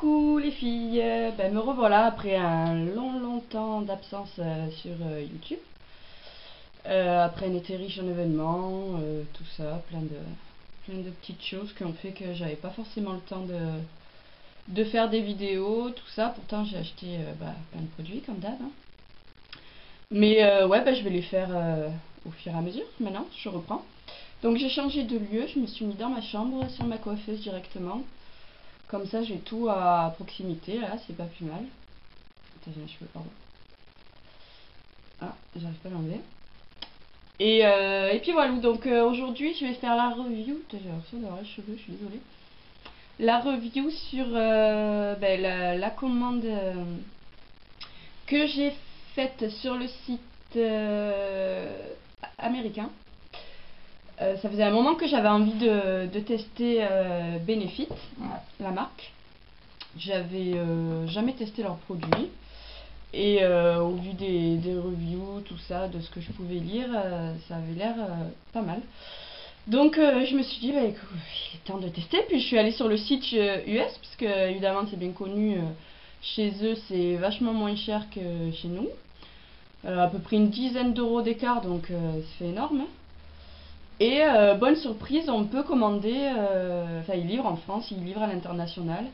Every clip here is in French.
Coucou les filles, me revoilà après un long temps d'absence sur YouTube. Après un été riche en événements, tout ça, plein de petites choses qui ont fait que j'avais pas forcément le temps de faire des vidéos, tout ça. Pourtant j'ai acheté plein de produits comme d'hab, hein. Mais je vais les faire au fur et à mesure. Maintenant je reprends. Donc j'ai changé de lieu, je me suis mis dans ma chambre sur ma coiffeuse directement. Comme ça, j'ai tout à proximité, là, c'est pas plus mal. Attends, j'ai un cheveu, pardon. Ah, j'arrive pas à l'enlever. Et puis voilà, donc aujourd'hui, je vais faire la review. J'ai l'impression d'avoir les cheveux, je suis désolée. La review sur la commande que j'ai faite sur le site américain. Ça faisait un moment que j'avais envie de tester Benefit, la marque. J'avais jamais testé leurs produits et au vu des reviews, tout ça, de ce que je pouvais lire, ça avait l'air pas mal. Donc je me suis dit, écoute, il est temps de tester. Puis je suis allée sur le site US, parce que évidemment c'est bien connu, chez eux c'est vachement moins cher que chez nous. À peu près une dizaine d'euros d'écart, donc c'est énorme. Et bonne surprise, on peut commander, ils livrent en France, ils livrent à l'international.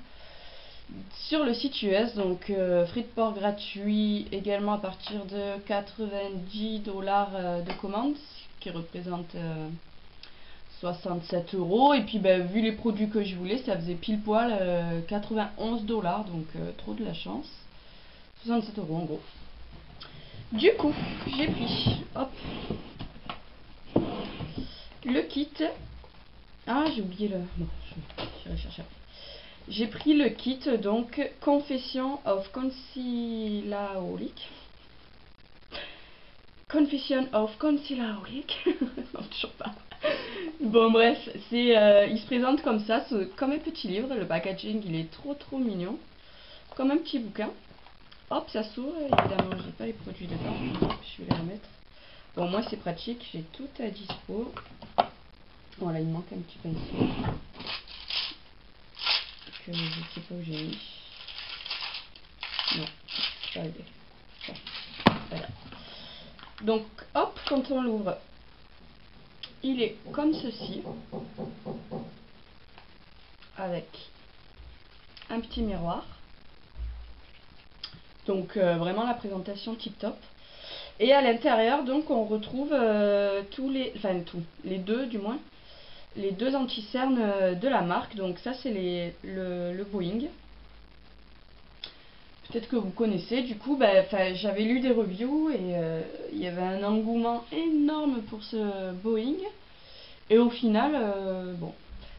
Sur le site US, donc frais de port gratuits également à partir de 90 dollars de commande, ce qui représente 67 euros. Et puis vu les produits que je voulais, ça faisait pile poil 91 dollars, donc trop de la chance. 67 euros en gros. Du coup, j'ai pris, hop, le kit. Ah, j'ai oublié le. Bon, je vais chercher. J'ai pris le kit, donc Confession of Concealaholic. Confession of Concealaholic. Non, toujours pas. Bon, bref, il se présente comme ça, comme un petit livre. Le packaging, il est trop mignon. Comme un petit bouquin. Hop, ça s'ouvre. Évidemment, j'ai pas les produits dedans. Je vais les remettre. Bon, moi, c'est pratique. J'ai tout à dispo. Voilà, il me manque un petit pinceau. Que je sais pas où j'ai mis. Non, c'est pas arrivé. Bon, voilà. Donc, hop, quand on l'ouvre, il est comme ceci, avec un petit miroir. Donc, vraiment la présentation tip top. Et à l'intérieur, donc, on retrouve les deux du moins, les deux anti-cernes de la marque. Donc, ça, c'est le Boeing. Peut-être que vous connaissez, du coup, j'avais lu des reviews et il y avait un engouement énorme pour ce Boeing. Et au final,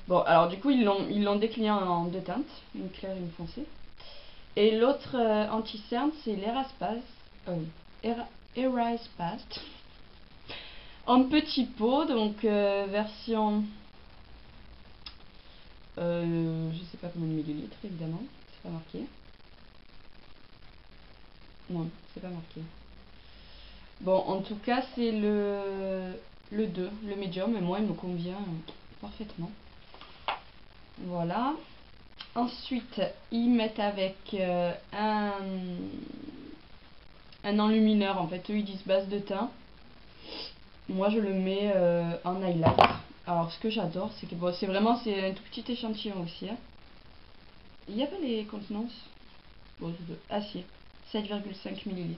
bon, alors du coup, ils l'ont décliné en deux teintes, une claire et une foncée. Et l'autre anti-cerne, c'est Eraspast, en petit pot, donc version, je sais pas combien de millilitres, évidemment, c'est pas marqué. Non, c'est pas marqué. Bon, en tout cas, c'est le 2, le médium, et moi, il me convient parfaitement. Voilà. Ensuite, ils mettent avec un enlumineur. En fait, eux, ils disent base de teint. Moi, je le mets en highlight. Alors, ce que j'adore, c'est que bon, c'est un tout petit échantillon aussi, hein. Il n'y a pas les contenances. Bon, acier. 7,5 ml.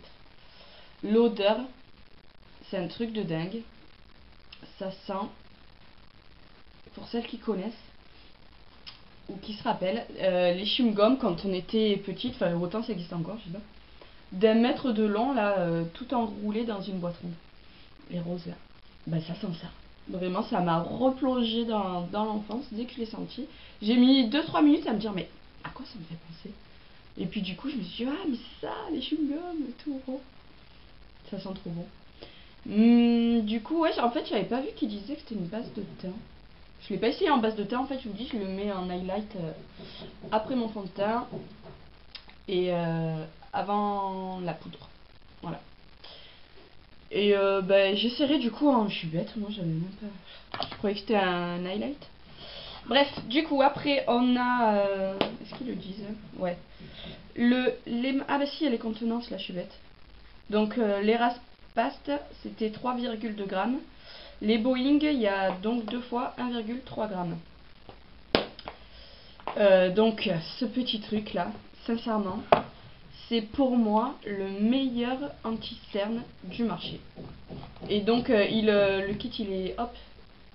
L'odeur, c'est un truc de dingue. Ça sent, pour celles qui connaissent ou qui se rappellent, les chewing-gums quand on était petite, enfin autant ça existe encore, je sais pas, d'un mètre de long là, tout enroulé dans une boîte ronde. Les roses là, ça sent ça. Vraiment, ça m'a replongé dans l'enfance dès que je l'ai senti. J'ai mis 2-3 minutes à me dire, mais à quoi ça me fait penser? Et puis du coup, je me suis dit, ah, mais c'est ça, les chewing-gums et tout. Oh. Ça sent trop bon. Du coup, ouais, en fait, j'avais pas vu qu'il disait que c'était une base de teint. Je l'ai pas essayé en base de teint, en fait, je vous dis, je le mets en highlight après mon fond de teint et avant la poudre. Voilà. Et j'essaierai du coup, hein, je suis bête, moi j'avais même pas. Je croyais que c'était un highlight. Bref, du coup, après, on a... est-ce qu'ils le disent? Ouais. Ah bah si, il y a les contenances, là, je suis bête. Donc, les Raspast, c'était 3,2 grammes. Les Boeing, il y a donc 2 fois 1,3 grammes. Donc, ce petit truc-là, sincèrement, c'est pour moi le meilleur anti-cerne du marché. Et donc, le kit, il est, hop,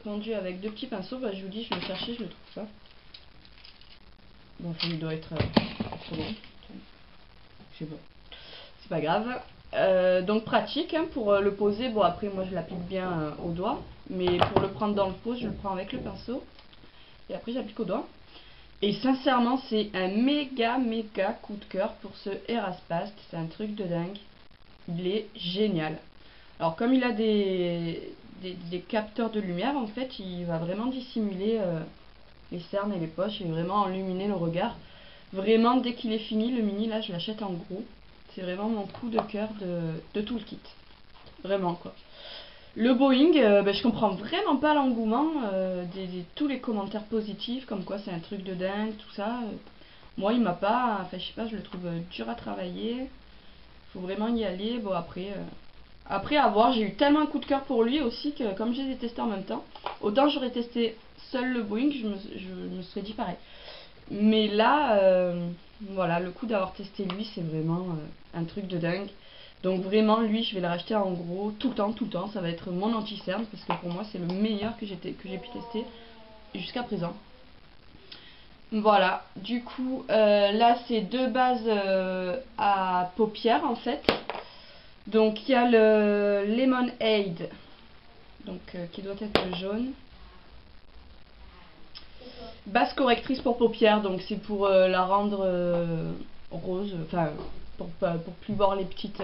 vendu avec 2 petits pinceaux. Bah, je vous dis, je le cherchais, je le trouve pas. Bon, enfin, il doit être trop bon. Je sais pas. C'est pas grave. Donc pratique hein, pour le poser. Bon, après, moi, je l'applique bien au doigt. Mais pour le prendre dans le pot, je le prends avec le pinceau. Et après, j'applique au doigt. Et sincèrement, c'est un méga coup de cœur pour ce Eraspast. C'est un truc de dingue. Il est génial. Alors, comme il a des capteurs de lumière, en fait, il va vraiment dissimuler les cernes et les poches et vraiment illuminer le regard. Vraiment, dès qu'il est fini, le mini, là, je l'achète en gros. C'est vraiment mon coup de cœur de tout le kit. Vraiment, quoi. Le Boeing, je comprends vraiment pas l'engouement tous les commentaires positifs, comme quoi c'est un truc de dingue, tout ça. Moi, il m'a pas... Enfin, je sais pas, je le trouve dur à travailler. Faut vraiment y aller. Bon, après à voir, j'ai eu tellement un coup de cœur pour lui aussi que comme je les ai testés en même temps, autant j'aurais testé seul le Boeing, je me serais dit pareil. Mais là, voilà, le coup d'avoir testé lui, c'est vraiment un truc de dingue. Donc vraiment, lui, je vais le racheter en gros tout le temps. Ça va être mon anti-cerne parce que pour moi, c'est le meilleur que j'ai pu tester jusqu'à présent. Voilà, du coup, là, c'est 2 bases à paupières en fait. Donc il y a le Lemonade, donc qui doit être le jaune. Base correctrice pour paupières, donc c'est pour la rendre rose, enfin pour plus voir les petites,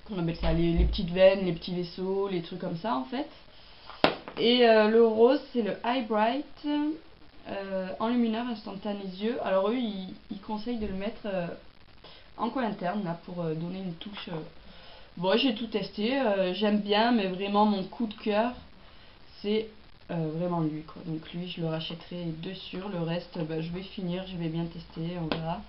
qu'on appelle ça, les petites veines, les petits vaisseaux, les trucs comme ça en fait. Et le rose c'est le Eye Bright enlumineur instantané yeux. Alors eux ils conseillent de le mettre en coin interne là pour donner une touche. Bon, j'ai tout testé, j'aime bien, mais vraiment mon coup de cœur c'est vraiment lui quoi. Donc lui je le rachèterai de sûr, le reste je vais finir, je vais bien tester, on verra.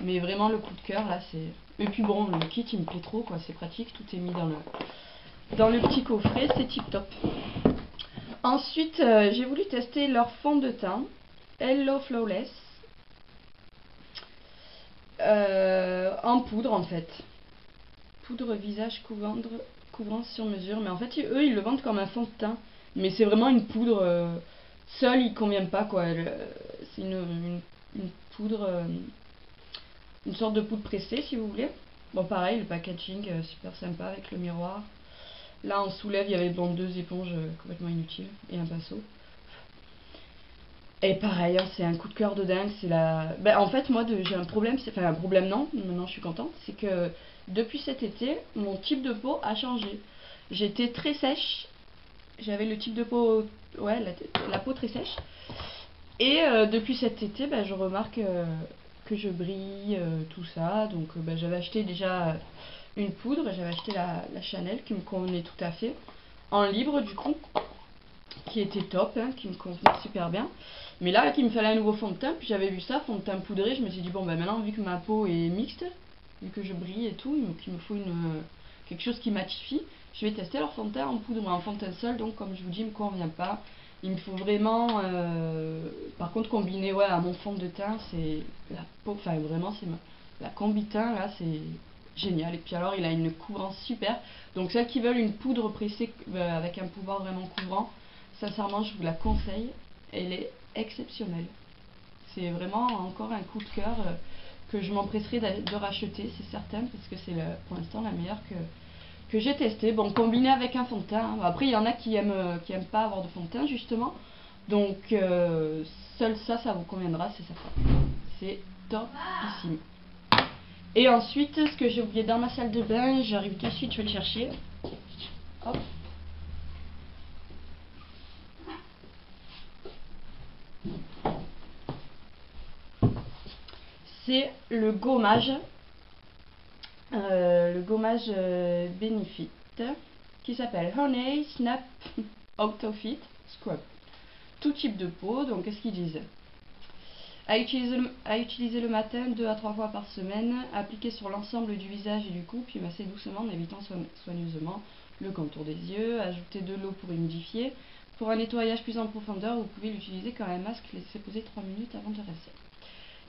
Mais vraiment le coup de cœur là c'est... Et puis bon, le kit il me plaît trop quoi, c'est pratique, tout est mis dans le petit coffret, c'est tip top. Ensuite j'ai voulu tester leur fond de teint, Hello Flawless, en poudre en fait. Poudre visage couvrant sur mesure, mais en fait eux ils le vendent comme un fond de teint. Mais c'est vraiment une poudre seule, il convient pas quoi. C'est une poudre, une sorte de poudre pressée si vous voulez. Bon pareil, le packaging super sympa avec le miroir. Là on soulève, il y avait bon 2 éponges complètement inutiles et un pinceau. Et pareil, hein, c'est un coup de cœur de dingue. C'est la... en fait moi j'ai un problème, enfin un problème non, maintenant je suis contente, c'est que depuis cet été, mon type de peau a changé. J'étais très sèche. J'avais le type de peau, ouais, la peau très sèche. Et depuis cet été, je remarque que je brille, tout ça. Donc j'avais acheté déjà une poudre, j'avais acheté la Chanel qui me convenait tout à fait. En libre du coup, qui était top, hein, qui me convenait super bien. Mais là, il me fallait un nouveau fond de teint, puis j'avais vu ça, fond de teint poudré, je me suis dit, bon maintenant, vu que ma peau est mixte, vu que je brille et tout, il me faut quelque chose qui matifie. Je vais tester leur fond de teint en poudre ou en fond de teint seul, donc comme je vous dis, il me convient pas. Il me faut vraiment, par contre, combiner ouais, à mon fond de teint, c'est la peau, enfin vraiment, c'est la combi teint là, c'est génial. Et puis alors, il a une couvrance super. Donc celles qui veulent une poudre pressée avec un pouvoir vraiment couvrant, sincèrement, je vous la conseille. Elle est exceptionnelle. C'est vraiment encore un coup de cœur que je m'empresserai de racheter, c'est certain, parce que c'est pour l'instant la meilleure que j'ai testée. Bon, combinée avec un fond de teint. Hein. Après, il y en a qui aiment pas avoir de fond de teint, justement. Donc, seul ça, ça vous conviendra, c'est certain. C'est topissime. Et ensuite, ce que j'ai oublié dans ma salle de bain, j'arrive de suite, je vais le chercher. Hop. C'est le gommage. Le gommage Benefit qui s'appelle Honey Snap Autofit Scrub. tout type de peau. Donc qu'est-ce qu'ils disent? À utiliser le matin 2 à 3 fois par semaine, appliquer sur l'ensemble du visage et du cou, puis masser doucement en évitant soigneusement le contour des yeux. Ajouter de l'eau pour humidifier. Pour un nettoyage plus en profondeur, vous pouvez l'utiliser comme un masque, laisser poser 3 minutes avant de rincer.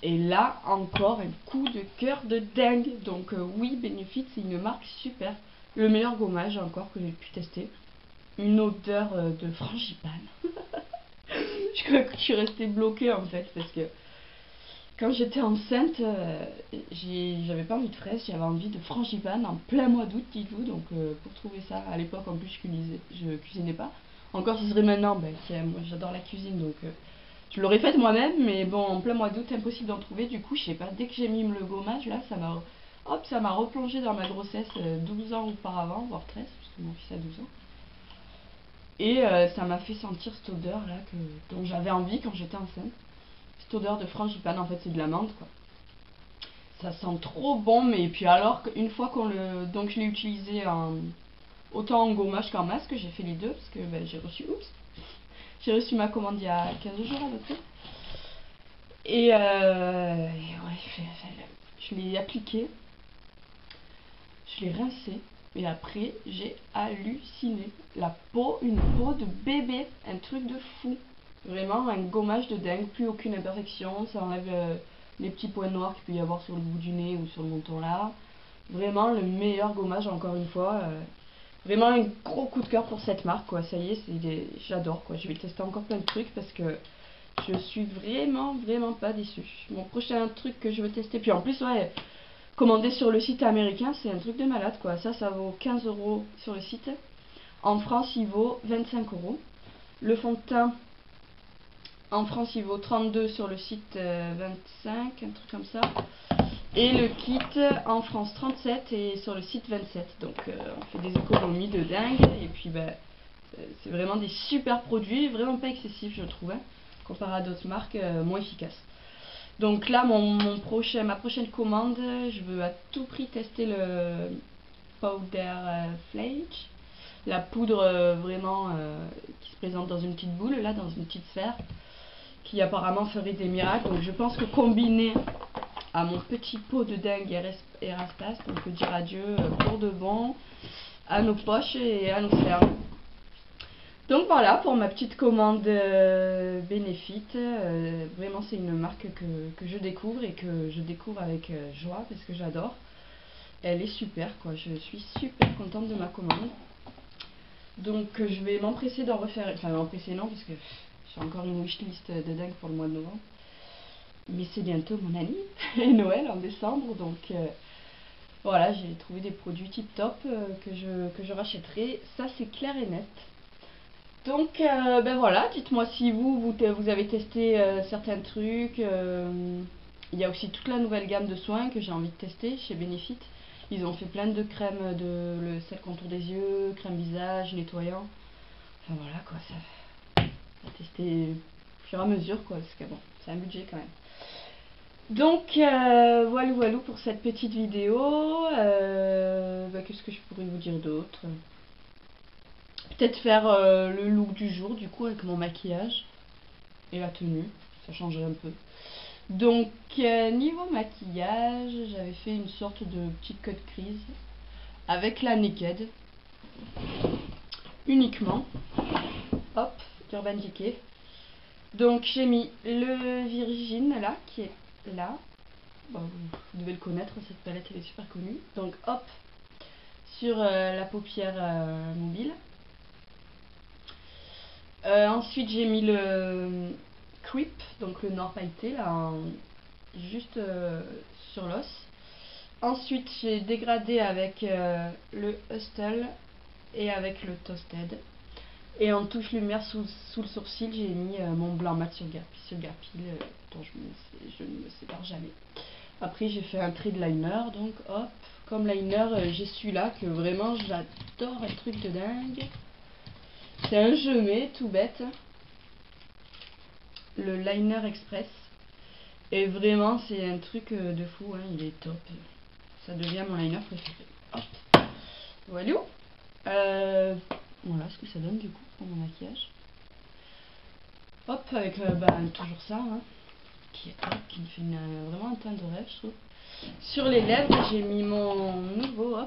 Et là, encore un coup de cœur de dingue. Donc oui, Benefit, c'est une marque super. Le meilleur gommage encore que j'ai pu tester. Une odeur de frangipane. Je crois que je suis restée bloquée en fait, parce que quand j'étais enceinte, j'avais pas envie de fraises, j'avais envie de frangipane en plein mois d'août, dites-vous. Donc pour trouver ça, à l'époque en plus je cuisinais pas. Encore ce serait maintenant, ben, moi j'adore la cuisine, donc je l'aurais faite moi-même, mais bon, en plein mois d'août, impossible d'en trouver. Du coup, je sais pas, dès que j'ai mis le gommage, là, ça m'a replongé dans ma grossesse 12 ans auparavant, voire 13, parce que mon fils a 12 ans. Et ça m'a fait sentir cette odeur là dont j'avais envie quand j'étais enceinte. Cette odeur de frangipane, en fait c'est de la menthe quoi. Ça sent trop bon, mais puis alors une fois qu'on le... Donc je l'ai utilisé autant en gommage qu'en masque, j'ai fait les deux parce que ben, j'ai reçu ma commande il y a 15 jours à peu près. Et ouais, je l'ai appliqué, je l'ai rincé. Et après, j'ai halluciné. La peau, une peau de bébé, un truc de fou. Vraiment un gommage de dingue, plus aucune imperfection. Ça enlève les petits points noirs qu'il peut y avoir sur le bout du nez ou sur le menton là. Vraiment le meilleur gommage, encore une fois. Vraiment un gros coup de cœur pour cette marque, quoi. Ça y est, j'adore, quoi. Je vais tester encore plein de trucs parce que je suis vraiment pas déçue. Mon prochain truc que je veux tester, puis en plus, ouais. Commandé sur le site américain, c'est un truc de malade quoi. Ça vaut 15 € sur le site. En France, il vaut 25 €. Le fond de teint, en France, il vaut 32 sur le site 25, un truc comme ça. Et le kit, en France, 37 et sur le site 27. Donc, on fait des économies de dingue. Et puis, bah, c'est vraiment des super produits, vraiment pas excessifs, je trouve, hein, comparé à d'autres marques moins efficaces. Donc là, ma prochaine commande, je veux à tout prix tester le Powder Flake. La poudre vraiment qui se présente dans une petite boule, là, dans une petite sphère, qui apparemment ferait des miracles. Donc je pense que combiné à mon petit pot de dingue Erastas, on peut dire adieu pour de bon à nos poches et à nos fermes. Donc voilà pour ma petite commande Benefit. Vraiment c'est une marque que je découvre et que je découvre avec joie parce que j'adore. Elle est super quoi, je suis super contente de ma commande. Donc je vais m'empresser d'en refaire, enfin m'empresser non parce que j'ai encore une wishlist de dingue pour le mois de novembre. Mais c'est bientôt mon année et Noël en décembre donc voilà j'ai trouvé des produits tip top que je rachèterai, ça c'est clair et net. Donc ben voilà, dites-moi si vous avez testé certains trucs. Il y a aussi toute la nouvelle gamme de soins que j'ai envie de tester chez Benefit. Ils ont fait plein de crèmes, le sel contour des yeux, crème visage, nettoyant. Enfin voilà quoi, ça à tester au fur et à mesure quoi, parce que bon, c'est un budget quand même. Donc voilà pour cette petite vidéo. Ben, qu'est-ce que je pourrais vous dire d'autre? Peut-être faire le look du jour du coup avec mon maquillage et la tenue, ça changerait un peu. Donc niveau maquillage, j'avais fait une sorte de petite cut crease avec la Naked uniquement. Hop, Urban Decay. Donc j'ai mis le Virgin là qui est là. Bon, vous devez le connaître, cette palette elle est super connue. Donc hop sur la paupière mobile. Ensuite j'ai mis le Creep, donc le noir pailleté là, juste sur l'os. Ensuite j'ai dégradé avec le Hustle et avec le Toasted. Et en touche lumière sous le sourcil j'ai mis mon blanc mat sur Garpil dont je ne me sépare jamais. Après j'ai fait un trait de liner, donc hop, comme liner j'ai celui-là que vraiment j'adore, un truc de dingue. C'est un jumet tout bête, le Liner Express. Et vraiment, c'est un truc de fou, hein, il est top. Ça devient mon liner préféré. Hop. Voilà. Voilà ce que ça donne du coup pour mon maquillage. Hop, avec toujours ça, hein, qui est top, qui me fait vraiment un teint de rêve, je trouve. Sur les lèvres, j'ai mis mon nouveau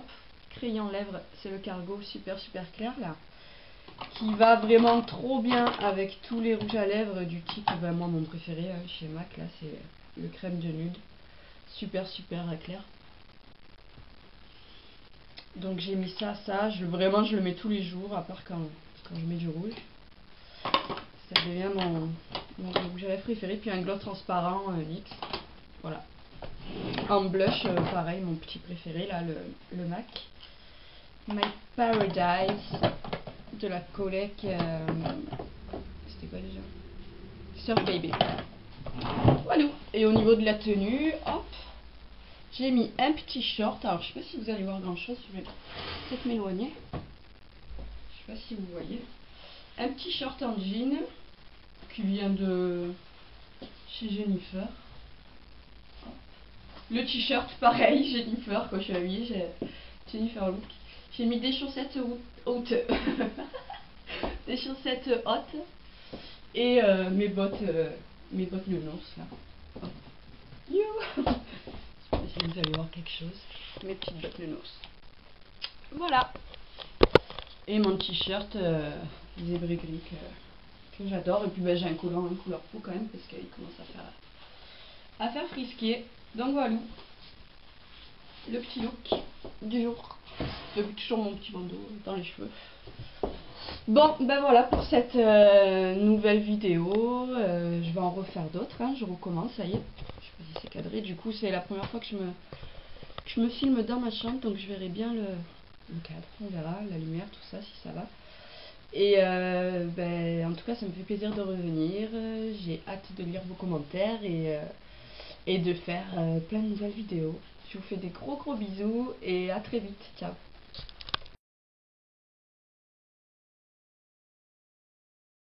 crayon lèvres, c'est le Cargo super clair là, qui va vraiment trop bien avec tous les rouges à lèvres du type, moi mon préféré chez MAC là, c'est le crème de nude, super clair. Donc j'ai mis ça, vraiment je le mets tous les jours, à part quand je mets du rouge. Ça devient mon rouge à lèvres préféré. Puis un gloss transparent NYX. Voilà. En blush, pareil, mon petit préféré, là, le MAC. My Paradise de la collègue. C'était quoi déjà? Surf Baby. Voilà. Et au niveau de la tenue, hop, j'ai mis un petit short. Alors, je sais pas si vous allez voir grand chose. Je vais peut-être m'éloigner. Je sais pas si vous voyez. Un petit short en jean qui vient de chez Jennifer. Le t-shirt pareil, Jennifer, quand je suis habillée, j'ai Jennifer Look. J'ai mis des chaussettes hautes. Des chaussettes hautes. Et mes bottes le nonce là. You. Je sais pas si vous allez voir quelque chose. Mes petites bottes le nonce. Voilà. Et mon t-shirt zébré gris que j'adore. Et puis j'ai un collant en couleur peau quand même parce qu'il commence à faire frisquer. Donc voilà. Le petit look du jour. J'ai toujours mon petit bandeau dans les cheveux. Bon, ben voilà pour cette nouvelle vidéo. Je vais en refaire d'autres. Hein. Je recommence, ça y est. Je sais pas si c'est cadré. Du coup, c'est la première fois que je me filme dans ma chambre. Donc je verrai bien le cadre. On verra la lumière, tout ça, si ça va. Et en tout cas, ça me fait plaisir de revenir. J'ai hâte de lire vos commentaires et de faire plein de nouvelles vidéos. Je vous fais des gros bisous et à très vite. Ciao.